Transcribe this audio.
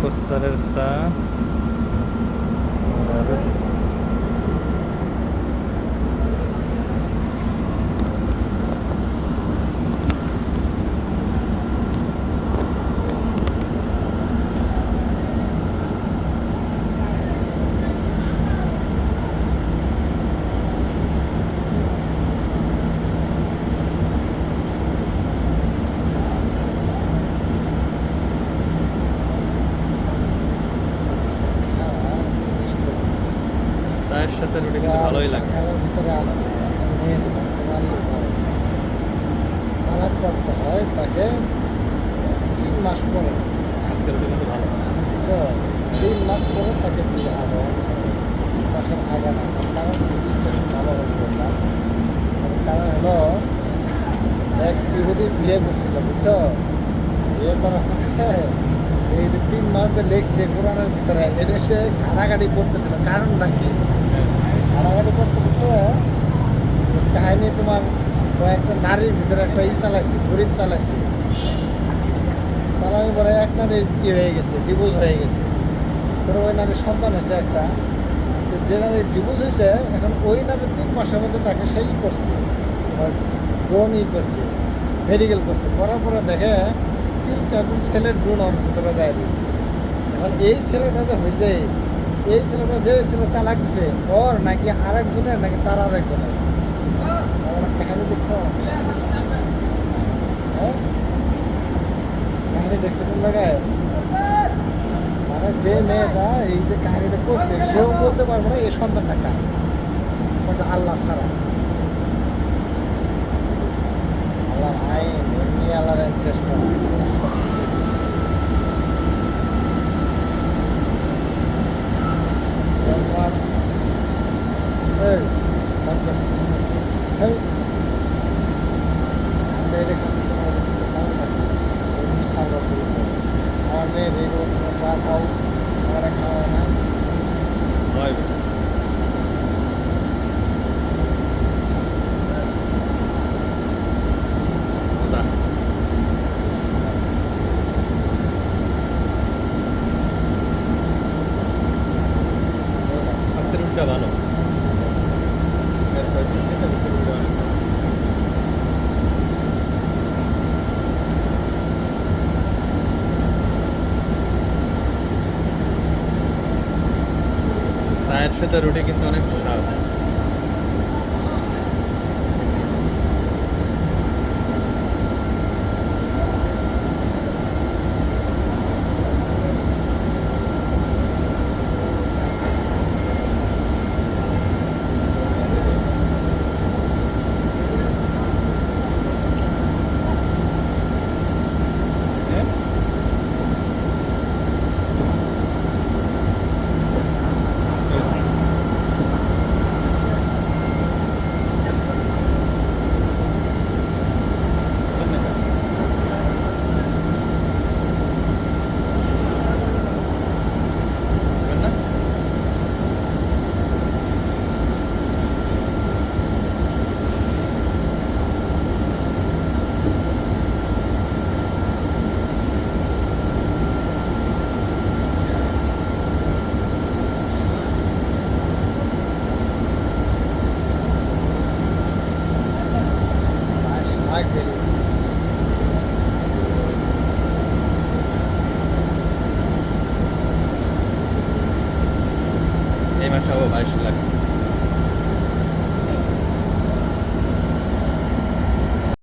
কসারের চা আর চায়ের সাথে রুটি কিন্তু ভালোই লাগে। খেলার ভিতরে আছে তালাক করতে হয় তাকে 3 মাস পরে। আজকের রুটি কিন্তু ভালো। বুঝছো? 3 মাস পরে তাকে বিবাহ দেওয়া, 3 মাসের আগে না। তার কারণ বিশ্লেষণ ভালোভাবে বললাম। তার কারণ হলো এক ইহুদি বিয়ে করছিল, বুঝছো? বিয়ে করার পরে এই যে 3 মাস যে লেগছে কোরআনের ভিতরে এটা সে ঘাড়াঘাড়ি করতেছিল। কারণ নাকি ঘাড়াঘাড়ি করতে করতে কাহিনী তোমার কয়েকটা নারীর ভিতরে একটা চালাইছে, গরিব চালাইছে। চালানোর পরে এক নারীর কি হয়ে গেছে, ডিভোর্স হয়ে গেছে। পরে ওই নারীর সন্তান হয়েছে একটা। তো যে নারীর ডিভোর্স হয়েছে এখন ওই নারীর 3 মাসের মধ্যে তাকে সেই করছে, ড্রোনই করছে, মেডিকেল করছে। করার পরে দেখে 3-4জন ছেলের ড্রোন ওর ভিতরে দেয় দিয়েছে। এখন এই ছেলেটা যে হয়েছে, এই ছেলেটা যে ছেলে তালাক দিছে ওর নাকি আরেকজনের নাকি তার আরেকজনের। আমার কাহিনী দেখো, হ্যাঁ কাহিনী দেখছে কোন জায়গায়? মানে যে মেয়েটা এই যে কাহিনীটা করছে সেও বলতে পারবো না এই সন্তানটা কার, কিন্তু আল্লাহ ছাড়া। আল্লাহর আইন এমনি আল্লাহর আইন শ্রেষ্ঠ। তোমার এই সন্তান, এই আমরা এটা কিন্তু তোমার কেমন থাকে এমনি সার্ভার করে দেবো। আমার মেয়ের এইগুলো তোমরা চা খাও, আমার খাওয়া না। হয় মজা। আজকের রুটিটা ভালো। এর কয়েকদিন থেকে আজকের রুটিটা অনেক ভালো। চায়ের সাথে রুটি কিন্তু অনেক স্বাদ। হ্যাঁ? না? শাক বেরিয়ে এই মাসে আবার 22 লাখ।